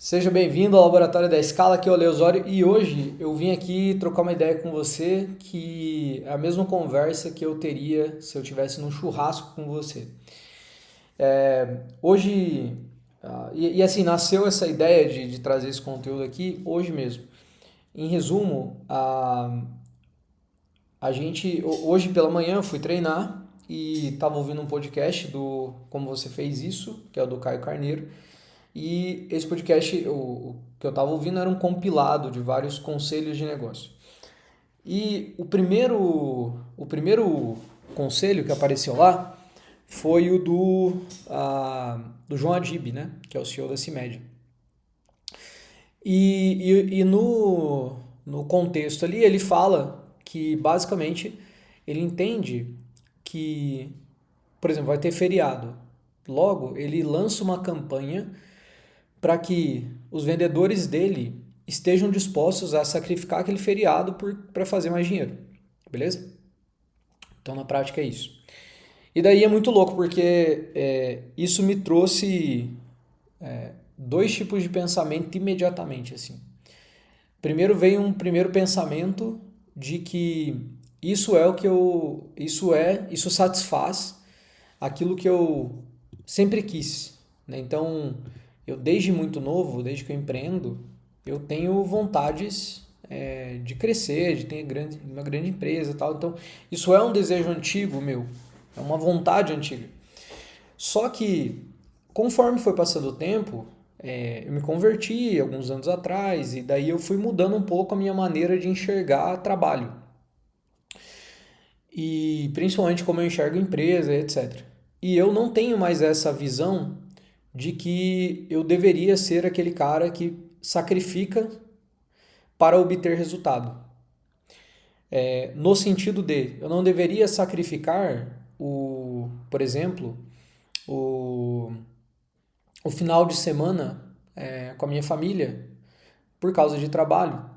Seja bem-vindo ao Laboratório da Escala, aqui é o Leo Osório e hoje eu vim aqui trocar uma ideia com você que é a mesma conversa que eu teria se eu tivesse num churrasco com você. Hoje, assim, nasceu essa ideia de trazer esse conteúdo aqui hoje mesmo. Em resumo, hoje pela manhã eu fui treinar e estava ouvindo um podcast do Como Você Fez Isso, que é o do Caio Carneiro. E esse podcast, o que eu estava ouvindo, era um compilado de vários conselhos de negócio. E o primeiro conselho que apareceu lá foi o do João Adib, né? Que é o CEO da CIMED. E no contexto ali, ele fala que, basicamente, ele entende que, por exemplo, vai ter feriado. Logo, ele lança uma campanha para que os vendedores dele estejam dispostos a sacrificar aquele feriado para fazer mais dinheiro. Beleza? Então, na prática, é isso. E daí é muito louco, porque isso me trouxe dois tipos de pensamento imediatamente. Assim. Primeiro veio um primeiro pensamento de que isso é o que eu. Isso satisfaz aquilo que eu sempre quis. Né? Então, eu desde muito novo, desde que eu empreendo, eu tenho vontades de crescer, de ter uma grande empresa e tal. Então, isso é um desejo antigo meu, é uma vontade antiga. Só que, conforme foi passando o tempo, eu me converti alguns anos atrás e daí eu fui mudando um pouco a minha maneira de enxergar trabalho. E principalmente como eu enxergo empresa, etc. E eu não tenho mais essa visão de que eu deveria ser aquele cara que sacrifica para obter resultado. No sentido de, eu não deveria sacrificar por exemplo, o, o final de semana com a minha família por causa de trabalho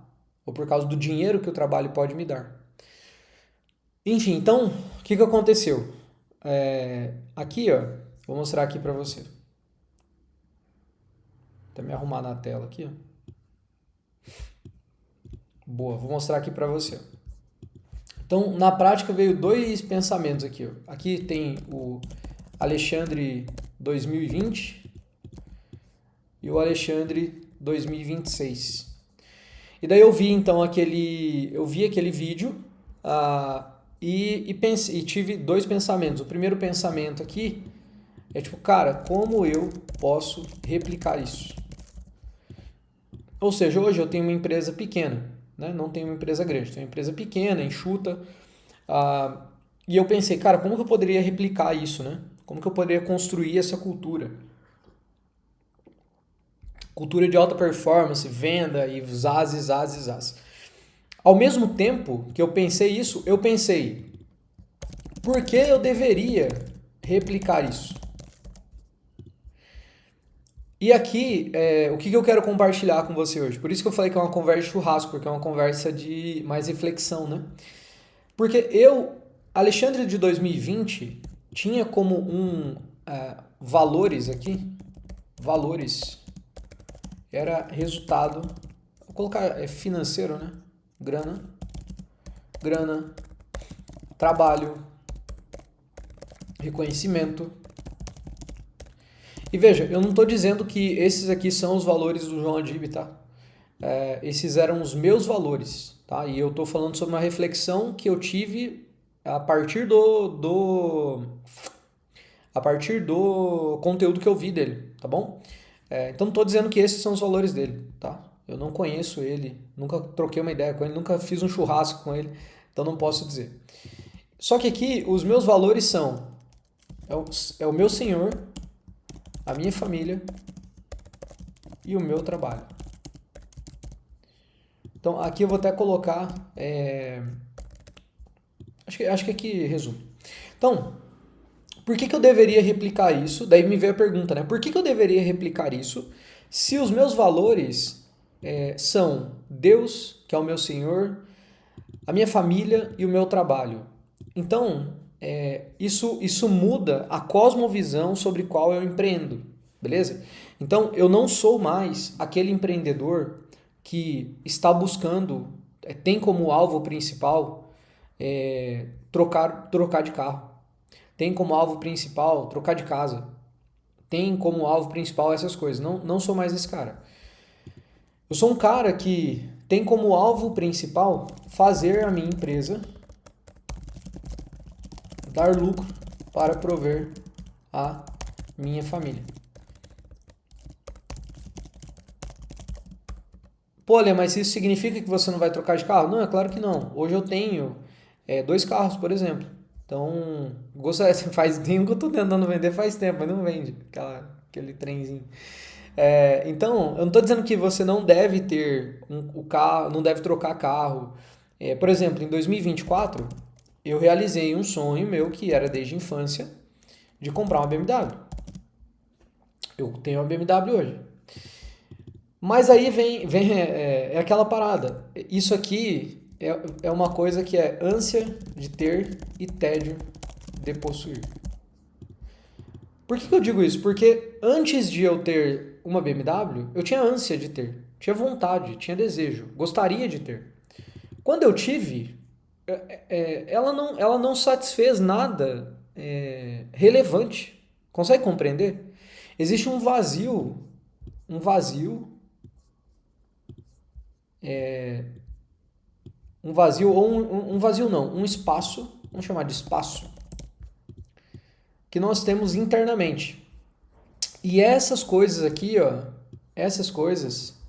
ou por causa do dinheiro que o trabalho pode me dar. Enfim, então, o que aconteceu? Aqui, ó, vou mostrar aqui para você. Até me arrumar na tela aqui, ó. Boa, vou mostrar aqui para você. Então, na prática, veio dois pensamentos aqui. Ó. Aqui tem o Alexandre 2020 e o Alexandre 2026. E daí eu vi então aquele vídeo e tive dois pensamentos. O primeiro pensamento aqui é tipo, cara, como eu posso replicar isso? Ou seja, hoje eu tenho uma empresa pequena, né? Não tenho uma empresa grande, tenho uma empresa pequena, enxuta. E eu pensei, cara, como que eu poderia replicar isso, né? Como que eu poderia construir essa cultura? Cultura de alta performance, venda e zaz, zaz, zaz. Ao mesmo tempo que eu pensei isso, eu pensei, por que eu deveria replicar isso? E aqui, o que eu quero compartilhar com você hoje? Por isso que eu falei que é uma conversa de churrasco, porque é uma conversa de mais reflexão, né? Porque Alexandre de 2020, tinha como valores aqui, valores, era resultado, vou colocar financeiro, né? Grana, trabalho, reconhecimento. E veja, eu não estou dizendo que esses aqui são os valores do João Adib, tá? Esses eram os meus valores, tá? E eu estou falando sobre uma reflexão que eu tive a partir do conteúdo que eu vi dele, tá bom? Então não estou dizendo que esses são os valores dele, tá? Eu não conheço ele, nunca troquei uma ideia com ele, nunca fiz um churrasco com ele, então não posso dizer. Só que aqui os meus valores são o meu Senhor, a minha família e o meu trabalho. Então aqui eu vou até colocar. Acho que aqui resume. Então, por que eu deveria replicar isso? Daí me veio a pergunta, né? Por que eu deveria replicar isso se os meus valores são Deus, que é o meu Senhor, a minha família e o meu trabalho? Então, isso muda a cosmovisão sobre qual eu empreendo. beleza? Então, eu não sou mais aquele empreendedor que está buscando, tem como alvo principal trocar de carro, tem como alvo principal trocar de casa, tem como alvo principal essas coisas. Não, não sou mais esse cara. Eu sou um cara que tem como alvo principal fazer a minha empresa dar lucro para prover a minha família. Pô, Lê, mas isso significa que você não vai trocar de carro? Não, é claro que não. Hoje eu tenho 2 carros, por exemplo. Então, gostaria, faz tempo que eu tô tentando vender faz tempo, mas não vende aquele trenzinho. Então, eu não estou dizendo que você não deve ter o carro, não deve trocar carro. Por exemplo, em 2024, eu realizei um sonho meu que era desde a infância de comprar uma BMW. Eu tenho uma BMW hoje. Mas aí vem aquela parada. Isso aqui é uma coisa que é ânsia de ter e tédio de possuir. Por que eu digo isso? Porque antes de eu ter uma BMW, eu tinha ânsia de ter, tinha vontade, tinha desejo, gostaria de ter. Quando eu tive, ela não satisfez nada relevante. Consegue compreender? Existe um vazio, um vazio ou um vazio não, um espaço, vamos chamar de espaço, que nós temos internamente. E essas coisas aqui, ó, essas coisas,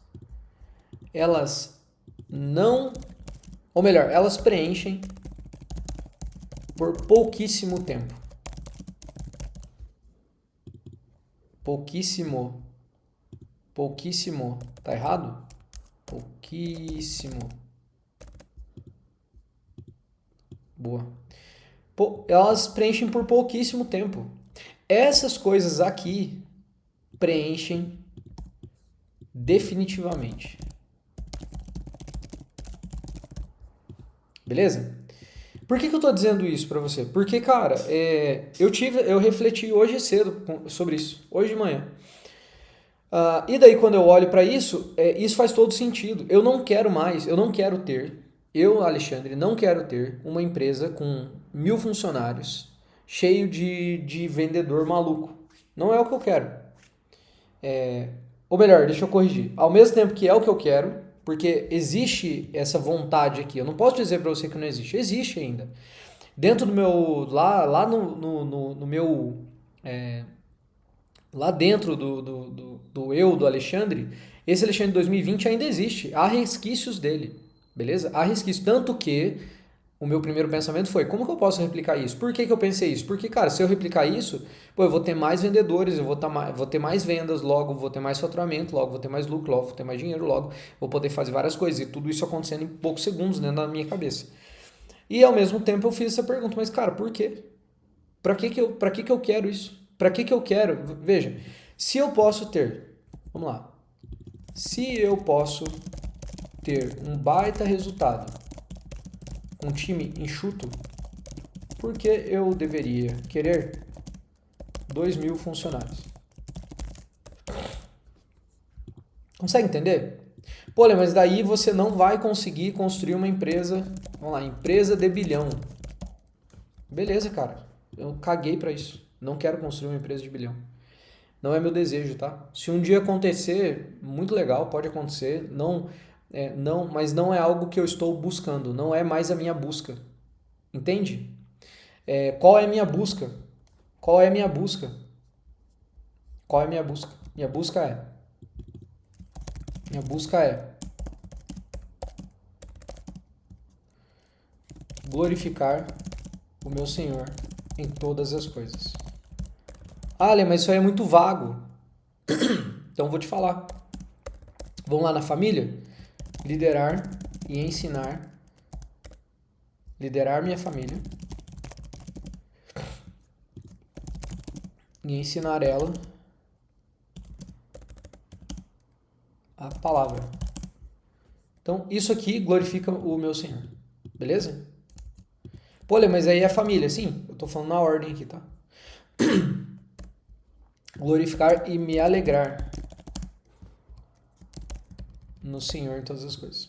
elas não, ou melhor, elas preenchem por pouquíssimo tempo. Pouquíssimo. Pouquíssimo. Tá errado? Pouquíssimo. Boa. Elas preenchem por pouquíssimo tempo. Essas coisas aqui preenchem definitivamente. Beleza? Por que eu tô dizendo isso pra você? Porque, cara, eu refleti hoje cedo sobre isso, hoje de manhã. E daí quando eu olho pra isso, isso faz todo sentido. Eu não quero ter, eu, Alexandre, não quero ter uma empresa com 1.000 funcionários, cheio de vendedor maluco. Não é o que eu quero. Ou melhor, deixa eu corrigir. Ao mesmo tempo que é o que eu quero, porque existe essa vontade aqui. Eu não posso dizer para você que não existe. Existe ainda. Dentro do meu. Lá no meu. Lá dentro do eu, do Alexandre, esse Alexandre de 2020 ainda existe. Há resquícios dele. Beleza? Há resquícios. Tanto que o meu primeiro pensamento foi, como que eu posso replicar isso? Por que eu pensei isso? Porque, cara, se eu replicar isso, pô, eu vou ter mais vendedores, vou ter mais vendas, logo vou ter mais faturamento, logo vou ter mais lucro, logo vou ter mais dinheiro, logo vou poder fazer várias coisas. E tudo isso acontecendo em poucos segundos dentro da minha cabeça. E ao mesmo tempo eu fiz essa pergunta, mas, cara, por quê? Pra que eu quero isso? Pra que eu quero? Veja, se eu posso ter, vamos lá, se eu posso ter um baita resultado com um time enxuto, por que eu deveria querer 2.000 funcionários? Consegue entender? Pô, mas daí você não vai conseguir construir uma empresa, vamos lá, empresa de bilhão. Beleza, cara. Eu caguei pra isso. Não quero construir uma empresa de bilhão. Não é meu desejo, tá? Se um dia acontecer, muito legal, pode acontecer. Mas não é algo que eu estou buscando. Não é mais a minha busca. Entende? Qual é a minha busca? Qual é a minha busca? Qual é a minha busca? Minha busca é glorificar o meu Senhor em todas as coisas. Ah, Lê, mas isso aí é muito vago. Então eu vou te falar. Vamos lá na família? Liderar e ensinar. Liderar minha família. E ensinar ela a palavra. Então, isso aqui glorifica o meu Senhor. Beleza? Pô, Lê, mas aí é a família. Sim, eu tô falando na ordem aqui, tá? glorificar e me alegrar no Senhor em todas as coisas.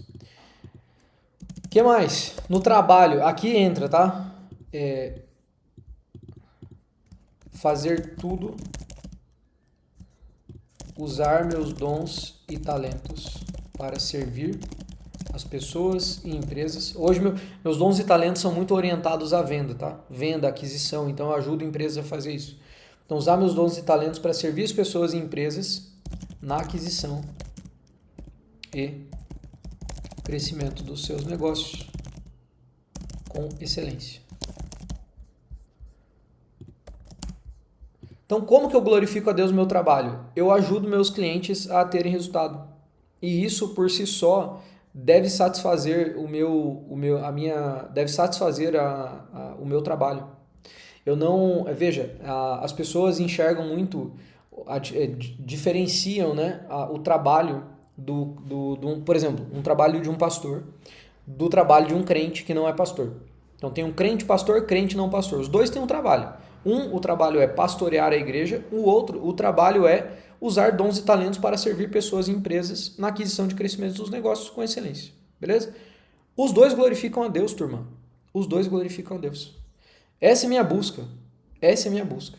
O que mais? No trabalho, aqui entra, tá? Fazer tudo, usar meus dons e talentos para servir as pessoas e empresas. Hoje meus dons e talentos são muito orientados à venda, tá? Venda, aquisição, então eu ajudo empresas a fazer isso. Então usar meus dons e talentos para servir as pessoas e empresas na aquisição e crescimento dos seus negócios com excelência. Então, como que eu glorifico a Deus no meu trabalho? Eu ajudo meus clientes a terem resultado. E isso por si só deve satisfazer o meu trabalho. Eu não, veja, as pessoas enxergam muito, diferenciam, né, o trabalho por exemplo, um trabalho de um pastor do trabalho de um crente que não é pastor. Então tem um crente pastor, crente não pastor. Os dois têm um trabalho. O trabalho é pastorear a igreja, o trabalho é usar dons e talentos para servir pessoas e empresas na aquisição de crescimento dos negócios com excelência. Beleza? Os dois glorificam a Deus, turma. Os dois glorificam a Deus. Essa é minha busca. Essa é minha busca.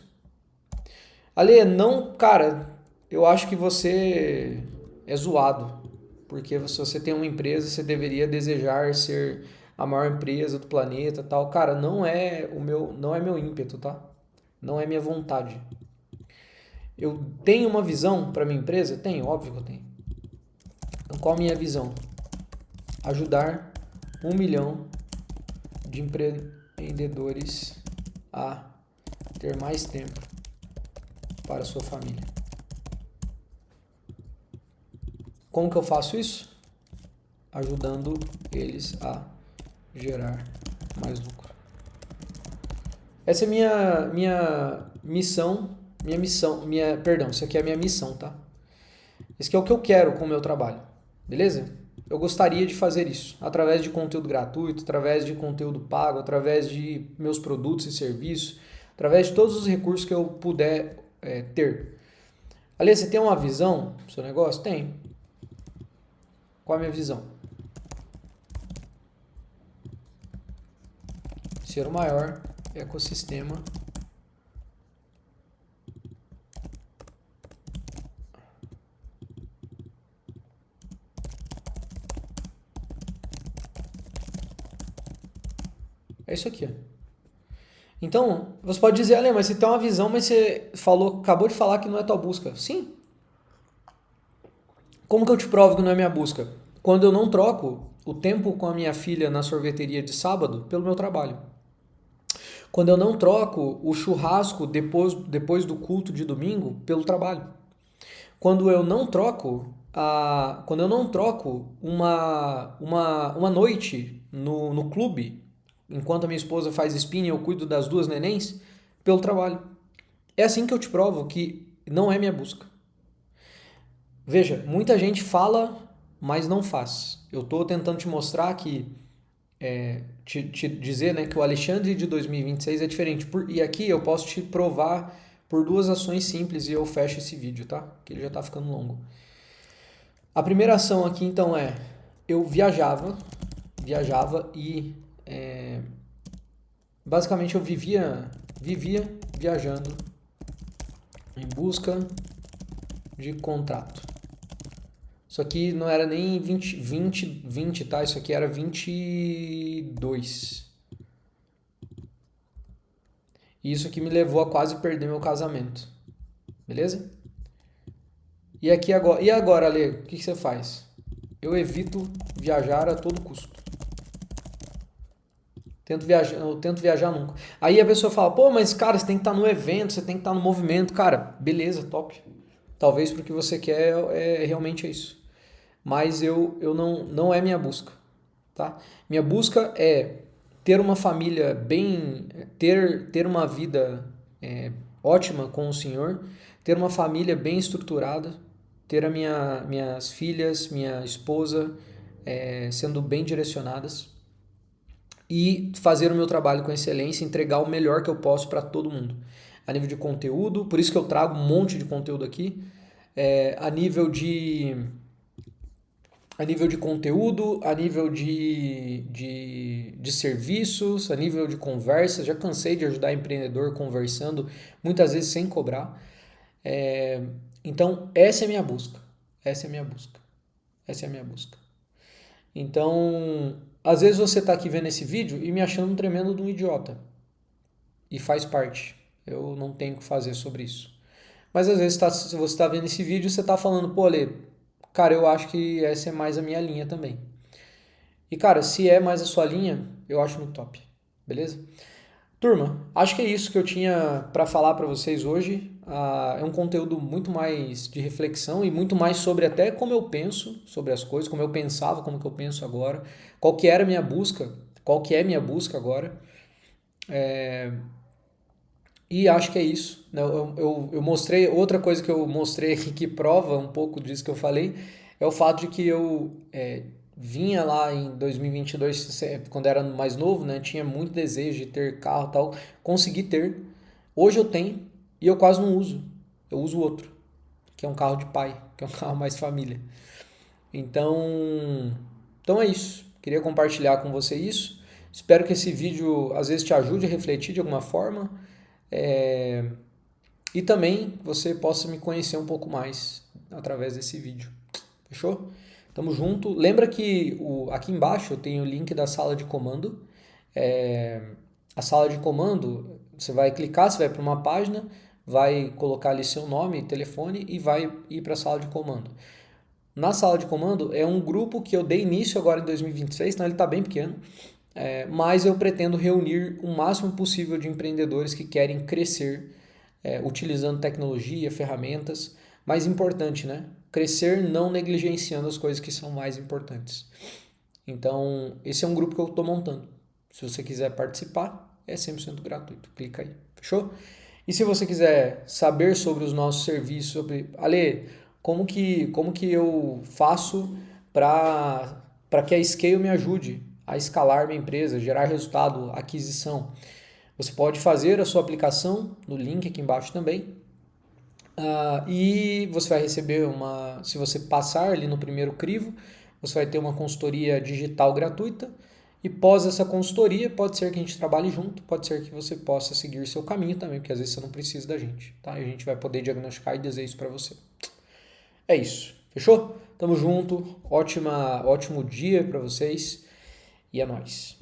Ale, não, cara, eu acho que você é zoado. Porque se você tem uma empresa, você deveria desejar ser a maior empresa do planeta, tal. Cara, não é meu ímpeto, tá? Não é minha vontade. Eu tenho uma visão para minha empresa? Tenho, óbvio que eu tenho. Então, qual a minha visão? Ajudar 1 milhão de empreendedores a ter mais tempo para a sua família. Como que eu faço isso? Ajudando eles a gerar mais lucro. Essa é minha missão, isso aqui é a minha missão, tá? Esse é o que eu quero com o meu trabalho, beleza? Eu gostaria de fazer isso através de conteúdo gratuito, através de conteúdo pago, através de meus produtos e serviços, através de todos os recursos que eu puder ter. Ali, você tem uma visão do seu negócio? Tem. Qual é a minha visão? Ser o maior ecossistema é isso aqui. Então, você pode dizer, Ale, mas você tem uma visão, mas você acabou de falar que não é tua busca. Sim. Como que eu te provo que não é minha busca? Quando eu não troco o tempo com a minha filha na sorveteria de sábado pelo meu trabalho. Quando eu não troco o churrasco depois do culto de domingo pelo trabalho. Quando eu não troco uma noite no clube, enquanto a minha esposa faz spinning, eu cuido das 2 nenéns, pelo trabalho. É assim que eu te provo que não é minha busca. Veja, muita gente fala, mas não faz. Eu estou tentando te mostrar que, te dizer, né, que o Alexandre de 2026 é diferente. E aqui eu posso te provar por 2 ações simples e eu fecho esse vídeo, tá? Que ele já está ficando longo. A primeira ação aqui, então, eu viajava e basicamente eu vivia viajando em busca de contrato. Isso aqui não era nem 20, tá? Isso aqui era 22. E isso aqui me levou a quase perder meu casamento. Beleza? E agora, Ale, o que você faz? Eu evito viajar a todo custo. Eu tento viajar nunca. Aí a pessoa fala, pô, mas cara, você tem que estar no evento, você tem que estar no movimento. Cara, beleza, top. Talvez porque você quer realmente isso. Mas não é minha busca, tá? Minha busca é ter uma família ter uma vida ótima com o Senhor, ter uma família bem estruturada, ter minhas filhas, minha esposa sendo bem direcionadas e fazer o meu trabalho com excelência, entregar o melhor que eu posso para todo mundo. a nível de conteúdo, por isso que eu trago um monte de conteúdo aqui, a nível de conteúdo, a nível de serviços, a nível de conversa. Já cansei de ajudar empreendedor conversando, muitas vezes sem cobrar. Então, essa é a minha busca. Essa é a minha busca. Essa é a minha busca. Então, às vezes você está aqui vendo esse vídeo e me achando um tremendo de um idiota. E faz parte. Eu não tenho o que fazer sobre isso. Mas às vezes se você está vendo esse vídeo, você está falando, pô, Lê, cara, eu acho que essa é mais a minha linha também. E cara, se é mais a sua linha, eu acho muito top. Beleza? Turma, acho que é isso que eu tinha para falar para vocês hoje. É um conteúdo muito mais de reflexão e muito mais sobre até como eu penso sobre as coisas, como eu pensava, como que eu penso agora, qual que era a minha busca, qual que é a minha busca agora. E acho que é isso. Eu mostrei, outra coisa que eu mostrei aqui que prova um pouco disso que eu falei, é o fato de que eu vinha lá em 2022, quando era mais novo, né? Tinha muito desejo de ter carro e tal, consegui ter. Hoje eu tenho e eu quase não uso. Eu uso outro, que é um carro de pai, que é um carro mais família. Então é isso. Queria compartilhar com você isso. Espero que esse vídeo às vezes te ajude a refletir de alguma forma. É, E também você possa me conhecer um pouco mais através desse vídeo. Fechou? Tamo junto. Lembra que aqui embaixo eu tenho o link da sala de comando. É, a sala de comando, você vai clicar, você vai para uma página, vai colocar ali seu nome e telefone e vai ir para a sala de comando. Na sala de comando é um grupo que eu dei início agora em 2026, então ele está bem pequeno, mas eu pretendo reunir o máximo possível de empreendedores que querem crescer utilizando tecnologia, ferramentas. Mais importante, né? Crescer não negligenciando as coisas que são mais importantes. Então, esse é um grupo que eu estou montando. Se você quiser participar, é 100% gratuito. Clica aí, fechou? E se você quiser saber sobre os nossos serviços, Ale, como que eu faço para que a Scale me ajude a escalar minha empresa, gerar resultado, aquisição? Você pode fazer a sua aplicação no link aqui embaixo também. E você vai receber se você passar ali no primeiro crivo, você vai ter uma consultoria digital gratuita. E pós essa consultoria, pode ser que a gente trabalhe junto, pode ser que você possa seguir seu caminho também, porque às vezes você não precisa da gente, tá? E a gente vai poder diagnosticar e dizer isso para você. É isso, fechou? Tamo junto, ótimo dia para vocês e é nóis.